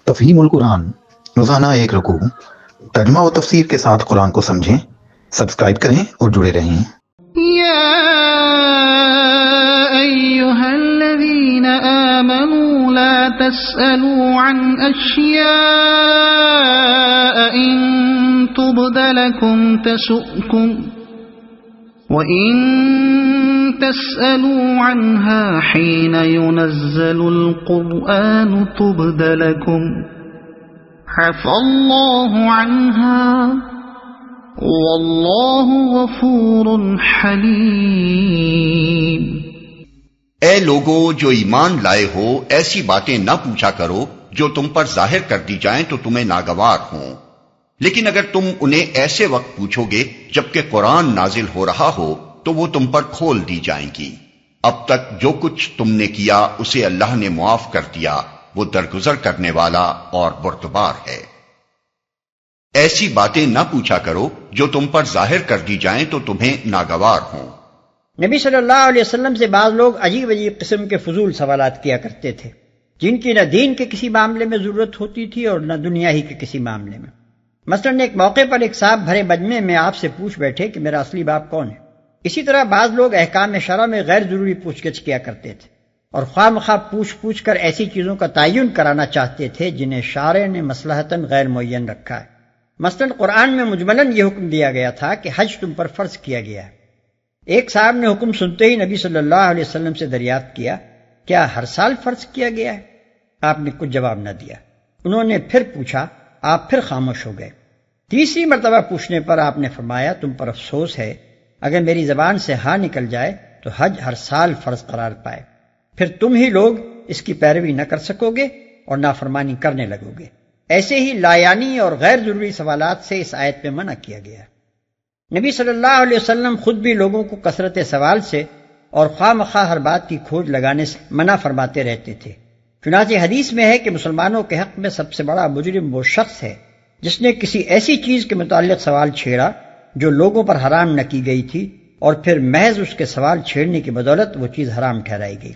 تفہیم القرآن، روزانہ ایک رکوع، ترجمہ و تفسیر کے ساتھ قرآن کو سمجھیں۔ سبسکرائب کریں اور جڑے رہیں۔ یا ایھا الذین آمنوا لا تسألوا عن اشیاء ان تبد لکم تسؤکم وَإِن تَسْأَلُوا عَنْهَا حِينَ يُنَزَّلُ الْقُرْآنُ تُبْدَ لَكُمْ عَفَا اللَّهُ عَنْهَا وَاللَّهُ غَفُورٌ حَلِيمٌ۔ اے لوگو جو ایمان لائے ہو، ایسی باتیں نہ پوچھا کرو جو تم پر ظاہر کر دی جائیں تو تمہیں ناگوار ہوں، لیکن اگر تم انہیں ایسے وقت پوچھو گے جبکہ قرآن نازل ہو رہا ہو تو وہ تم پر کھول دی جائیں گی۔ اب تک جو کچھ تم نے کیا اسے اللہ نے معاف کر دیا، وہ درگزر کرنے والا اور بردبار ہے۔ ایسی باتیں نہ پوچھا کرو جو تم پر ظاہر کر دی جائیں تو تمہیں ناگوار ہوں۔ نبی صلی اللہ علیہ وسلم سے بعض لوگ عجیب عجیب قسم کے فضول سوالات کیا کرتے تھے، جن کی نہ دین کے کسی معاملے میں ضرورت ہوتی تھی اور نہ دنیا ہی کے کسی معاملے میں۔ مثلاً ایک موقع پر ایک صاحب بھرے مجمع میں آپ سے پوچھ بیٹھے کہ میرا اصلی باپ کون ہے۔ اسی طرح بعض لوگ احکام شرع میں غیر ضروری پوچھ گچھ کیا کرتے تھے اور خواہ مخواہ پوچھ کر ایسی چیزوں کا تعین کرانا چاہتے تھے جنہیں شارع نے مصلحتاً غیر معین رکھا ہے۔ مثلاً قرآن میں مجملاً یہ حکم دیا گیا تھا کہ حج تم پر فرض کیا گیا ہے۔ ایک صاحب نے حکم سنتے ہی نبی صلی اللہ علیہ وسلم سے دریافت کیا، کیا ہر سال فرض کیا گیا ہے؟ آپ نے کچھ جواب نہ دیا۔ انہوں نے پھر پوچھا، آپ پھر خاموش ہو گئے۔ تیسری مرتبہ پوچھنے پر آپ نے فرمایا، تم پر افسوس ہے، اگر میری زبان سے ہاں نکل جائے تو حج ہر سال فرض قرار پائے، پھر تم ہی لوگ اس کی پیروی نہ کر سکو گے اور نافرمانی کرنے لگو گے۔ ایسے ہی لایانی اور غیر ضروری سوالات سے اس آیت پہ منع کیا گیا۔ نبی صلی اللہ علیہ وسلم خود بھی لوگوں کو کثرت سوال سے اور خواہ مخواہ ہر بات کی کھوج لگانے سے منع فرماتے رہتے تھے۔ چنانچہ حدیث میں ہے کہ مسلمانوں کے حق میں سب سے بڑا مجرم وہ شخص ہے جس نے کسی ایسی چیز کے متعلق سوال چھیڑا جو لوگوں پر حرام نہ کی گئی تھی اور پھر محض اس کے سوال چھیڑنے کی بدولت وہ چیز حرام ٹھہرائی گئی۔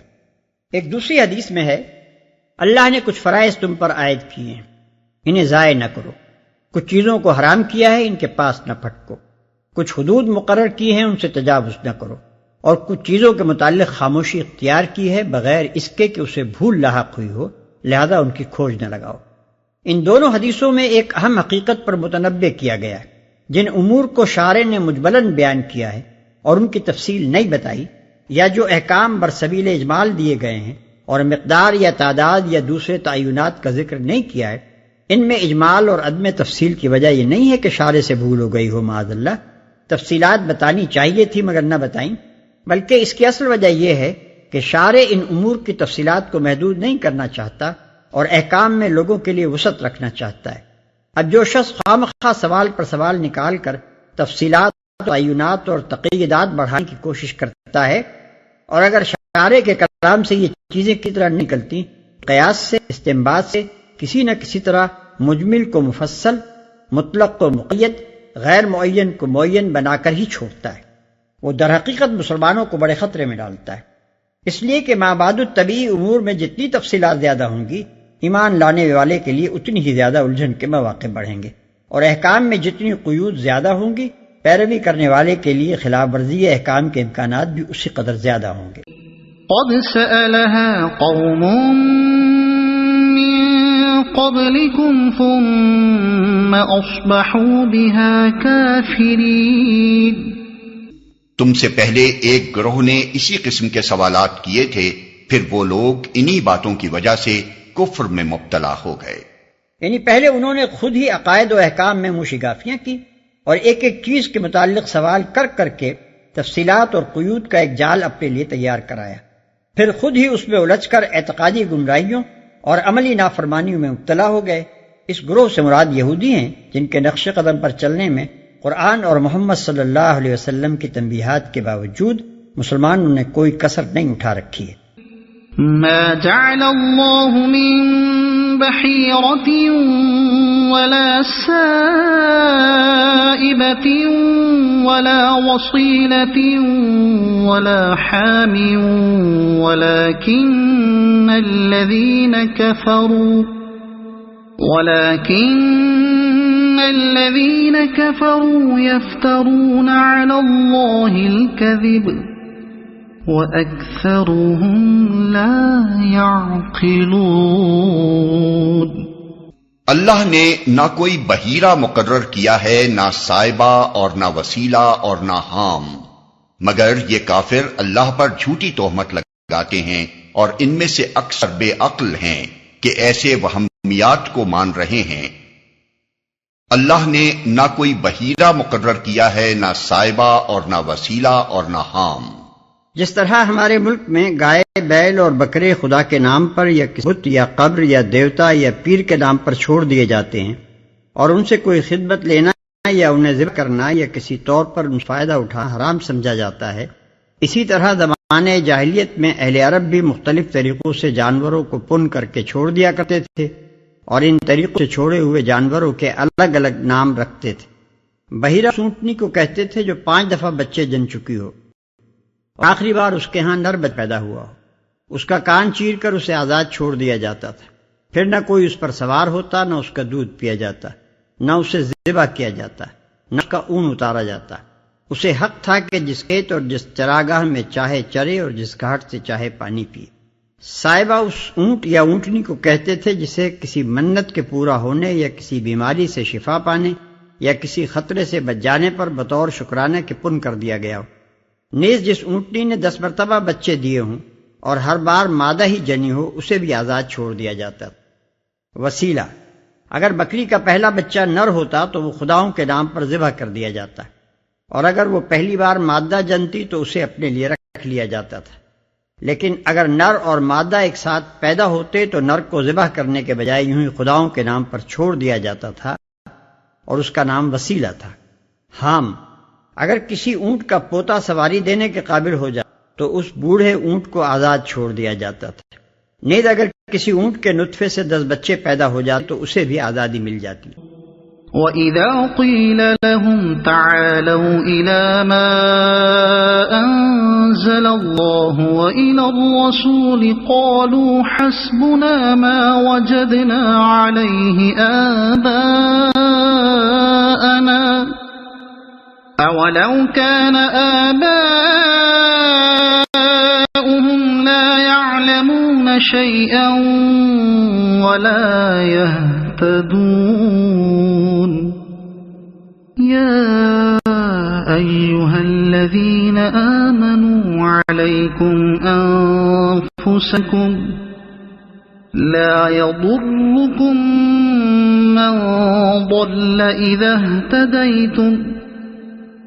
ایک دوسری حدیث میں ہے، اللہ نے کچھ فرائض تم پر عائد کیے ہیں، انہیں ضائع نہ کرو۔ کچھ چیزوں کو حرام کیا ہے، ان کے پاس نہ پھٹکو۔ کچھ حدود مقرر کی ہیں، ان سے تجاوز نہ کرو، اور کچھ چیزوں کے متعلق خاموشی اختیار کی ہے بغیر اس کے کہ اسے بھول لاحق ہوئی ہو، لہذا ان کی کھوج نہ لگاؤ۔ ان دونوں حدیثوں میں ایک اہم حقیقت پر متنبہ کیا گیا ہے، جن امور کو شارع نے مجملاً بیان کیا ہے اور ان کی تفصیل نہیں بتائی، یا جو احکام برسبیل اجمال دیے گئے ہیں اور مقدار یا تعداد یا دوسرے تعینات کا ذکر نہیں کیا ہے، ان میں اجمال اور عدم تفصیل کی وجہ یہ نہیں ہے کہ شارع سے بھول ہو گئی ہو معاذ اللہ، تفصیلات بتانی چاہیے تھی مگر نہ بتائیں، بلکہ اس کی اصل وجہ یہ ہے کہ شارع ان امور کی تفصیلات کو محدود نہیں کرنا چاہتا اور احکام میں لوگوں کے لیے وسعت رکھنا چاہتا ہے۔ اب جو شخص خواہ مخواہ سوال پر سوال نکال کر تفصیلات، تعینات اور تقییدات بڑھانے کی کوشش کرتا ہے، اور اگر شارع کے کلام سے یہ چیزیں کی طرح نکلتی، قیاس سے، استنباط سے کسی نہ کسی طرح مجمل کو مفصل، مطلق کو مقید، غیر معین کو معین بنا کر ہی چھوڑتا ہے، وہ در حقیقت مسلمانوں کو بڑے خطرے میں ڈالتا ہے۔ اس لیے کہ ما بعد الطبیعی امور میں جتنی تفصیلات زیادہ ہوں گی، ایمان لانے والے کے لیے اتنی ہی زیادہ الجھن کے مواقع بڑھیں گے، اور احکام میں جتنی قیود زیادہ ہوں گی، پیروی کرنے والے کے لیے خلاف ورزی احکام کے امکانات بھی اسی قدر زیادہ ہوں گے۔ قد سألها قوم من قبلكم ثم أصبحوا بها كافرين۔ تم سے پہلے ایک گروہ نے اسی قسم کے سوالات کیے تھے، پھر وہ لوگ انہی باتوں کی وجہ سے کفر میں مبتلا ہو گئے۔ یعنی پہلے انہوں نے خود ہی عقائد و احکام میں موشگافیاں کی اور ایک ایک چیز کے متعلق سوال کر کر کے تفصیلات اور قیود کا ایک جال اپنے لیے تیار کرایا، پھر خود ہی اس میں الجھ کر اعتقادی گمراہیوں اور عملی نافرمانیوں میں مبتلا ہو گئے۔ اس گروہ سے مراد یہودی ہیں، جن کے نقش قدم پر چلنے میں قرآن اور محمد صلی اللہ علیہ وسلم کی تنبیہات کے باوجود مسلمانوں نے کوئی کسر نہیں اٹھا رکھی ہے۔ ما جعل اللہ من بحیرة ولا سائبة ولا وصيلة ولا حام ولكن الذين كفروا ولكن الذين كفروا يفترون على الله الكذب وأكثرهم لا يعقلون۔ اللہ نے نہ کوئی بحیرہ مقرر کیا ہے، نہ سائبہ اور نہ وسیلہ اور نہ حام، مگر یہ کافر اللہ پر جھوٹی تہمت لگاتے ہیں اور ان میں سے اکثر بے عقل ہیں کہ ایسے وہمیات کو مان رہے ہیں۔ اللہ نے نہ کوئی بحیرہ مقرر کیا ہے، نہ سائبہ اور نہ وسیلہ اور نہ حام۔ جس طرح ہمارے ملک میں گائے، بیل اور بکرے خدا کے نام پر یا کسی بت یا قبر یا دیوتا یا پیر کے نام پر چھوڑ دیے جاتے ہیں اور ان سے کوئی خدمت لینا یا انہیں ذبح کرنا یا کسی طور پر ان سے فائدہ اٹھانا حرام سمجھا جاتا ہے، اسی طرح زمانے جاہلیت میں اہل عرب بھی مختلف طریقوں سے جانوروں کو پن کر کے چھوڑ دیا کرتے تھے اور ان طریقوں سے چھوڑے ہوئے جانوروں کے الگ الگ نام رکھتے تھے۔ بحیرہ سونٹنی کو کہتے تھے جو 5 دفعہ بچے جن چکی ہو، آخری بار اس کے ہاں نر بچہ پیدا ہوا ہو، اس کا کان چیر کر اسے آزاد چھوڑ دیا جاتا تھا، پھر نہ کوئی اس پر سوار ہوتا، نہ اس کا دودھ پیا جاتا، نہ اسے ذبح کیا جاتا، نہ اس کا اون اتارا جاتا۔ اسے حق تھا کہ جس کھیت اور جس چراگاہ میں چاہے چرے اور جس گھاٹ سے چاہے پانی پیے۔ سائبہ اس اونٹ یا اونٹنی کو کہتے تھے جسے کسی منت کے پورا ہونے یا کسی بیماری سے شفا پانے یا کسی خطرے سے بچ جانے پر بطور شکرانے کے پن کر دیا گیا ہو۔ نیز جس اونٹنی نے 10 مرتبہ بچے دیے ہوں اور ہر بار مادہ ہی جنی ہو، اسے بھی آزاد چھوڑ دیا جاتا۔ وسیلہ، اگر بکری کا پہلا بچہ نر ہوتا تو وہ خداؤں کے نام پر ذبح کر دیا جاتا، اور اگر وہ پہلی بار مادہ جنتی تو اسے اپنے لیے رکھ لیا جاتا تھا، لیکن اگر نر اور مادہ ایک ساتھ پیدا ہوتے تو نر کو ذبح کرنے کے بجائے یوں ہی خداؤں کے نام پر چھوڑ دیا جاتا تھا اور اس کا نام وسیلہ تھا۔ حام، اگر کسی اونٹ کا پوتا سواری دینے کے قابل ہو جائے تو اس بوڑھے اونٹ کو آزاد چھوڑ دیا جاتا تھا۔ نیز اگر کسی اونٹ کے نطفے سے 10 بچے پیدا ہو جاتے تو اسے بھی آزادی مل جاتی۔ وَإِذَا قِيلَ لَهُمْ تَعَالَوْا إِلَى مَا أَنزَلَ اللَّهُ وَإِلَى الرَّسُولِ قَالُوا حَسْبُنَا مَا وَجَدْنَا عَلَيْهِ آبَاءَنَا أَوَلَوْ كَانَ آبَاؤُهُمْ لَا يَعْلَمُونَ شَيْئًا وَلَا يَهْتَدُونَ يَا أَيُّهَا الَّذِينَ آمَنُوا عَلَيْكُمْ أَنفُسَكُمْ لَا يَضُرُّكُمْ مَنْ ضَلَّ إِذَا اهْتَدَيْتُمْ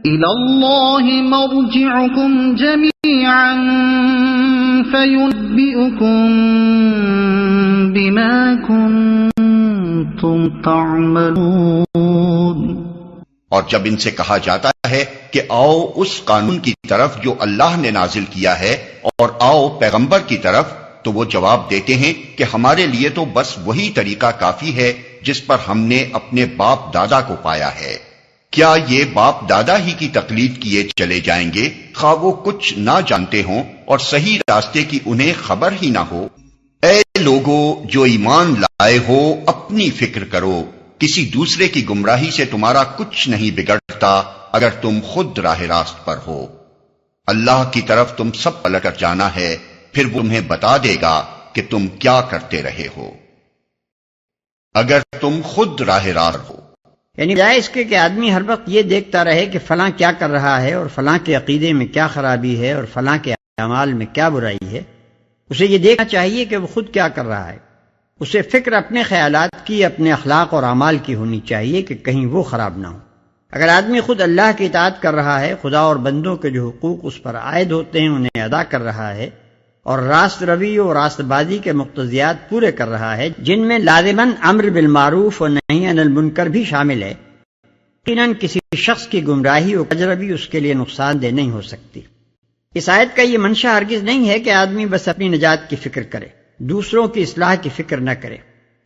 إِلَى اللَّهِ مَرْجِعُكُمْ جَمِيعًا فَيُنَبِّئُكُم بِمَا كُنتُمْ تَعْمَلُونَ۔ اور جب ان سے کہا جاتا ہے کہ آؤ اس قانون کی طرف جو اللہ نے نازل کیا ہے اور آؤ پیغمبر کی طرف، تو وہ جواب دیتے ہیں کہ ہمارے لیے تو بس وہی طریقہ کافی ہے جس پر ہم نے اپنے باپ دادا کو پایا ہے۔ کیا یہ باپ دادا ہی کی تقلید کیے چلے جائیں گے، خواہ وہ کچھ نہ جانتے ہوں اور صحیح راستے کی انہیں خبر ہی نہ ہو؟ اے لوگو جو ایمان لائے ہو، اپنی فکر کرو، کسی دوسرے کی گمراہی سے تمہارا کچھ نہیں بگڑتا اگر تم خود راہ راست پر ہو۔ اللہ کی طرف تم سب پلٹ کر جانا ہے، پھر وہ تمہیں بتا دے گا کہ تم کیا کرتے رہے ہو اگر تم خود راہ راست ہو۔ یعنی بجائے اس کے کہ آدمی ہر وقت یہ دیکھتا رہے کہ فلاں کیا کر رہا ہے اور فلاں کے عقیدے میں کیا خرابی ہے اور فلاں کے اعمال میں کیا برائی ہے، اسے یہ دیکھنا چاہیے کہ وہ خود کیا کر رہا ہے۔ اسے فکر اپنے خیالات کی، اپنے اخلاق اور اعمال کی ہونی چاہیے کہ کہیں وہ خراب نہ ہو۔ اگر آدمی خود اللہ کی اطاعت کر رہا ہے، خدا اور بندوں کے جو حقوق اس پر عائد ہوتے ہیں انہیں ادا کر رہا ہے، اور راست روی اور راست بازی کے مقتضیات پورے کر رہا ہے جن میں لازماً امر بالمعروف اور نہی عن المنکر بھی شامل ہے، یقیناً کسی شخص کی گمراہی اور کجروی اس کے لیے نقصان دہ نہیں ہو سکتی۔ اس آیت کا یہ منشا ہرگز نہیں ہے کہ آدمی بس اپنی نجات کی فکر کرے، دوسروں کی اصلاح کی فکر نہ کرے۔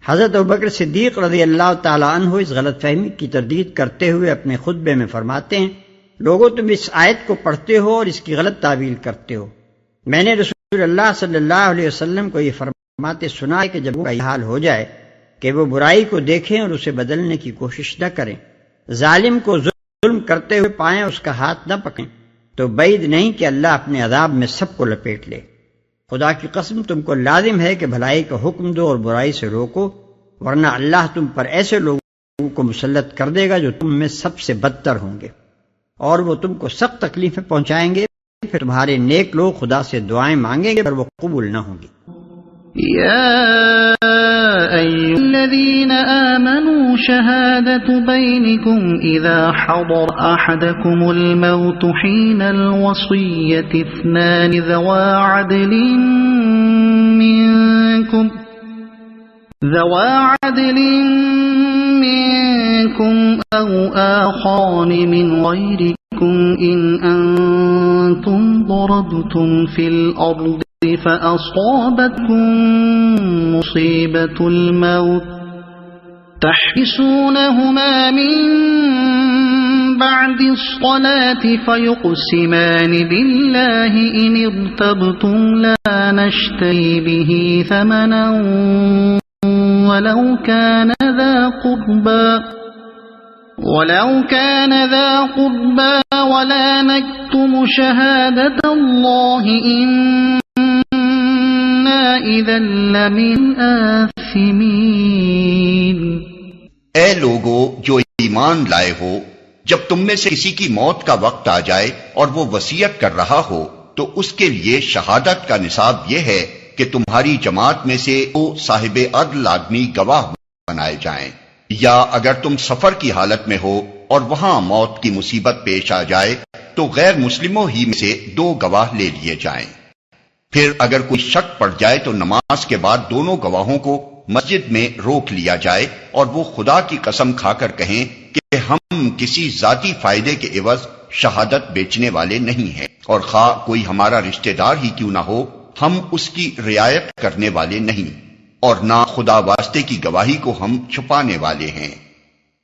حضرت ابوبکر صدیق رضی اللہ تعالی عنہ اس غلط فہمی کی تردید کرتے ہوئے اپنے خطبے میں فرماتے ہیں، لوگوں تم اس آیت کو پڑھتے ہو اور اس کی غلط تعویل کرتے ہو۔ میں نے رسول اللہ صلی اللہ علیہ وسلم کو یہ فرماتے سنا ہے کہ جب وہ حال ہو جائے کہ وہ برائی کو دیکھیں اور اسے بدلنے کی کوشش نہ کریں، ظالم کو ظلم کرتے ہوئے پائیں اس کا ہاتھ نہ پکڑیں، تو بعید نہیں کہ اللہ اپنے عذاب میں سب کو لپیٹ لے۔ خدا کی قسم تم کو لازم ہے کہ بھلائی کا حکم دو اور برائی سے روکو، ورنہ اللہ تم پر ایسے لوگوں کو مسلط کر دے گا جو تم میں سب سے بدتر ہوں گے، اور وہ تم کو سخت تکلیفیں پہنچائیں گے، پھر تمہارے نیک لوگ خدا سے دعائیں مانگیں گے پر وہ قبول نہ ہوں گی۔ يا أيها الذين آمنوا شهادة بينكم إذا حضر أحدكم الموت حين الوصية اثنان ذوا عدل منكم أو آخران من غيركم إن أنتم ضربتم في الأرض فأصابتكم مصيبة الموت تحبسونهما من بعد الصلاة فيقسمان بالله إن ارتبتم لا نشتري به ثمنا ولو كان ذا قربى ولا نكتم شهادة الله إذا لمن الآثمين۔ اے لوگو جو ایمان لائے ہو، جب تم میں سے کسی کی موت کا وقت آ جائے اور وہ وصیت کر رہا ہو تو اس کے لیے شہادت کا نصاب یہ ہے کہ تمہاری جماعت میں سے وہ صاحب عدل آدمی گواہ بنائے جائیں، یا اگر تم سفر کی حالت میں ہو اور وہاں موت کی مصیبت پیش آ جائے تو غیر مسلموں ہی میں سے 2 گواہ لے لیے جائیں۔ پھر اگر کوئی شک پڑ جائے تو نماز کے بعد دونوں گواہوں کو مسجد میں روک لیا جائے اور وہ خدا کی قسم کھا کر کہیں کہ ہم کسی ذاتی فائدے کے عوض شہادت بیچنے والے نہیں ہیں، اور خواہ کوئی ہمارا رشتہ دار ہی کیوں نہ ہو ہم اس کی رعایت کرنے والے نہیں، اور نہ خدا واسطے کی گواہی کو ہم چھپانے والے ہیں۔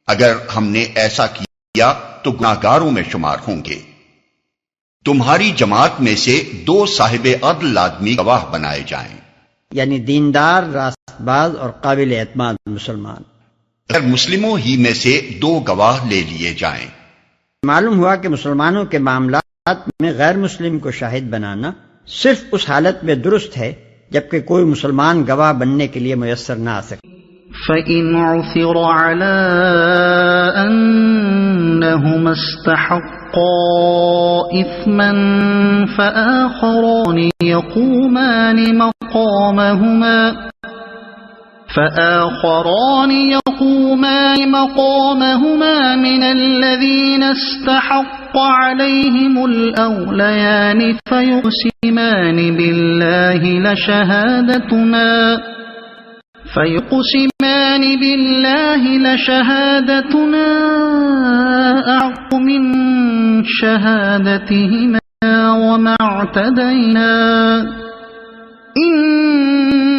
اگر ہم نے ایسا کیا تو گناہگاروں میں شمار ہوں گے۔ تمہاری جماعت میں سے 2 صاحب عدل آدمی گواہ بنائے جائیں، یعنی دیندار، راست باز اور قابل اعتماد مسلمان۔ اگر مسلموں ہی میں سے 2 گواہ لے لیے جائیں۔ معلوم ہوا کہ مسلمانوں کے معاملات میں غیر مسلم کو شاہد بنانا صرف اس حالت میں درست ہے جبکہ کوئی مسلمان گواہ بننے کے لیے میسر نہ آ سکے۔ فَإِنْ عُثِرَ عَلَىٰ أَنَّهُمَا اسْتَحَقَّا إِثْمًا فَآخَرَانِ يَقُومَانِ مَقَامَهُمَا مِنَ الَّذِينَ اسْتَحَقَّ عَلَيْهِمُ الْأَوْلَيَانِ فَيُقْسِمَانِ بِاللَّهِ لَشَهَادَتُنَا أَحَقُّ مِنْ شَهَادَتِهِمَا وَمَا اعْتَدَيْنَا إِنَّا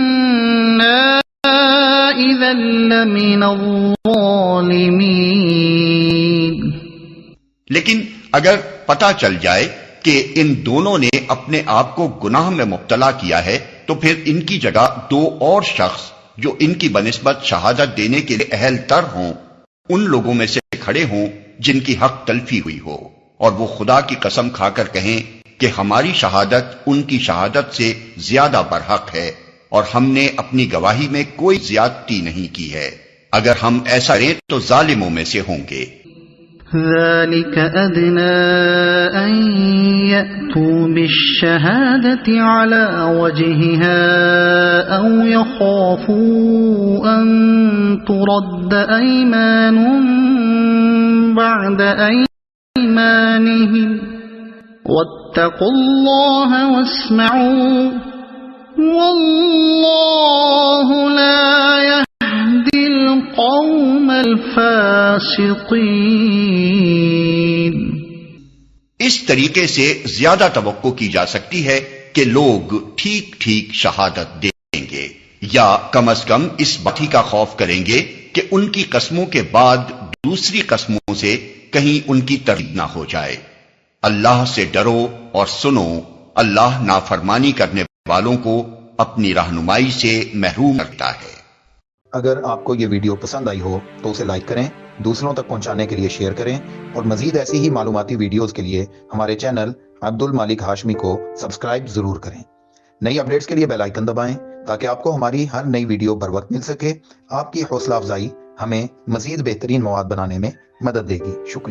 إِذًا لَمِنَ الظَّالِمِينَ۔ لیکن اگر پتہ چل جائے کہ ان دونوں نے اپنے آپ کو گناہ میں مبتلا کیا ہے تو پھر ان کی جگہ 2 اور شخص جو ان کی بنسبت شہادت دینے کے لیے اہل تر ہوں ان لوگوں میں سے کھڑے ہوں جن کی حق تلفی ہوئی ہو، اور وہ خدا کی قسم کھا کر کہیں کہ ہماری شہادت ان کی شہادت سے زیادہ برحق ہے اور ہم نے اپنی گواہی میں کوئی زیادتی نہیں کی ہے۔ اگر ہم ایسا کریں تو ظالموں میں سے ہوں گے۔ ذَلِكَ أَدْنَىٰ أَن يَأْتُوا بِالشَّهَادَةِ عَلَىٰ وَجْهِهَا أَوْ يَخَافُوا أَن تُرَدَّ أَيْمَانٌ بَعْدَ أَيْمَانِهِمْ وَاتَّقُوا اللَّهَ وَاسْمَعُوا وَاللَّهُ لَا يَهْدِي الْقَوْمَ الْفَاسِقِينَ۔ اس طریقے سے زیادہ توقع کی جا سکتی ہے کہ لوگ ٹھیک ٹھیک شہادت دیں گے، یا کم از کم اس بات کا خوف کریں گے کہ ان کی قسموں کے بعد دوسری قسموں سے کہیں ان کی تردید نہ ہو جائے۔ اللہ سے ڈرو اور سنو، اللہ نافرمانی کرنے والوں کو اپنی رہنمائی سے محروم کرتا ہے۔ اگر آپ کو یہ ویڈیو پسند آئی ہو تو اسے لائک کریں، دوسروں تک پہنچانے کے لیے شیئر کریں، اور مزید ایسی ہی معلوماتی ویڈیوز کے لیے ہمارے چینل عبد المالک ہاشمی کو سبسکرائب ضرور کریں۔ نئی اپڈیٹس کے لیے بیل آئیکن دبائیں تاکہ آپ کو ہماری ہر نئی ویڈیو بر وقت مل سکے۔ آپ کی حوصلہ افزائی ہمیں مزید بہترین مواد بنانے میں مدد دے گی۔ شکریہ۔